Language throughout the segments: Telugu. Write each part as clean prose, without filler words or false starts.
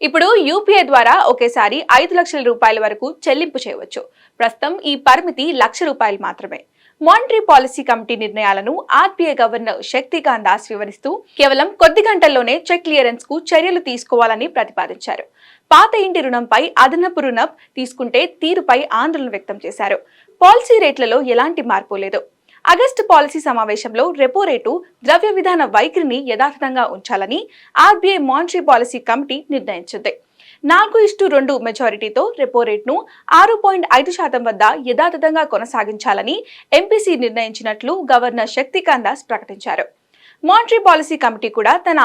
ఇప్పుడు యూపీఐ ద్వారా ఒకేసారి 5 లక్షల రూపాయల వరకు చెల్లింపు చేయవచ్చు. ప్రస్తుతం ఈ పరిమితి ₹1,00,000 మాత్రమే. మానిటరీ పాలసీ కమిటీ నిర్ణయాలను ఆర్బీఐ గవర్నర్ శక్తికాంత్ దాస్ వివరిస్తూ కేవలం కొద్ది గంటల్లోనే చెక్ క్లియరెన్స్ కు చర్యలు తీసుకోవాలని ప్రతిపాదించారు. పాత ఇంటి రుణంపై అదనపు రుణం తీసుకుంటే తీరుపై ఆందోళన వ్యక్తం చేశారు. పాలసీ రేట్లలో ఎలాంటి మార్పు లేదు. ఆగస్టు పాలసీ సమావేశంలో రెపో రేటు ద్రవ్య విధాన వైఖరిని యథాతథంగా ఉంచాలని ఆర్బీఐ మానిటరీ పాలసీ కమిటీ నిర్ణయించింది. 4:2 మెజారిటీతో రెపో రేట్ను 6.5% వద్ద యథాతథంగా కొనసాగించాలని ఎంపీసీ నిర్ణయించినట్లు గవర్నర్ శక్తికాంత్ దాస్ ప్రకటించారు. మానిటరీ పాలసీ కమిటీ కూడా తన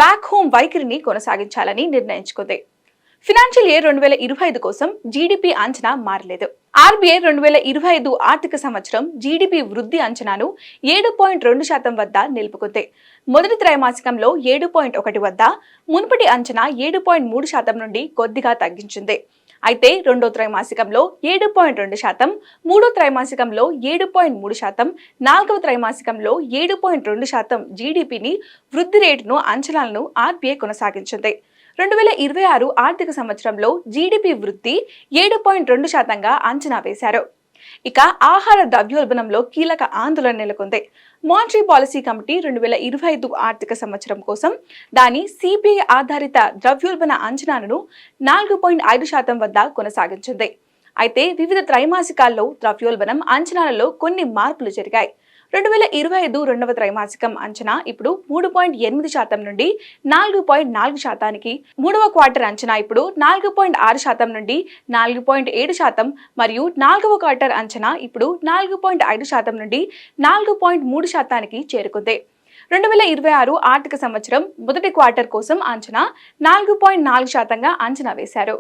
బ్యాక్ హోమ్ వైఖరిని కొనసాగించాలని నిర్ణయించుకుంది. ఫైనాన్షియల్ ఇయర్ 2025 కోసం జీడీపీ అంచనా మారలేదు. ఆర్బీఐ 2025 ఆర్థిక సంవత్సరం జీడీపీ వృద్ధి అంచనాను 7.2% వద్ద నిలుపుకుంది. మొదటి త్రైమాసికంలో 7.1 వద్ద, మునుపటి అంచనా 7.3% నుండి కొద్దిగా తగ్గించింది. అయితే రెండో త్రైమాసికంలో 7.2%, మూడో త్రైమాసికంలో 7.3%, నాలుగవ త్రైమాసికంలో 7.2% జీడీపీని వృద్ధి రేటును అంచనాలను ఆర్బీఐ కొనసాగించింది. 2026 ఆర్థిక సంవత్సరంలో జీడీపీ వృద్ధి 7.2%గా అంచనా వేశారు. ఇక ఆహార ద్రవ్యోల్బణంలో కీలక ఆందోళన నెలకొంది. మానిటరీ పాలసీ కమిటీ 2025 ఆర్థిక సంవత్సరం కోసం దాని సిపిఐ ఆధారిత ద్రవ్యోల్బణ అంచనాను 4.5% వద్ద కొనసాగించింది. అయితే వివిధ త్రైమాసికాల్లో ద్రవ్యోల్బణం అంచనాలలో కొన్ని మార్పులు జరిగాయి. 2025 రెండవ త్రైమాసికం అంచనా ఇప్పుడు 3.8% నుండి 4.4%కి, మూడవ క్వార్టర్ అంచనా ఇప్పుడు 4.6% నుండి 4.7%, మరియు నాలుగవ క్వార్టర్ అంచనా ఇప్పుడు 4.5% నుండి 4.3%కి చేరుకుంది. 2026 ఆర్థిక సంవత్సరం మొదటి క్వార్టర్ కోసం అంచనా 4.4%గా అంచనా వేశారు.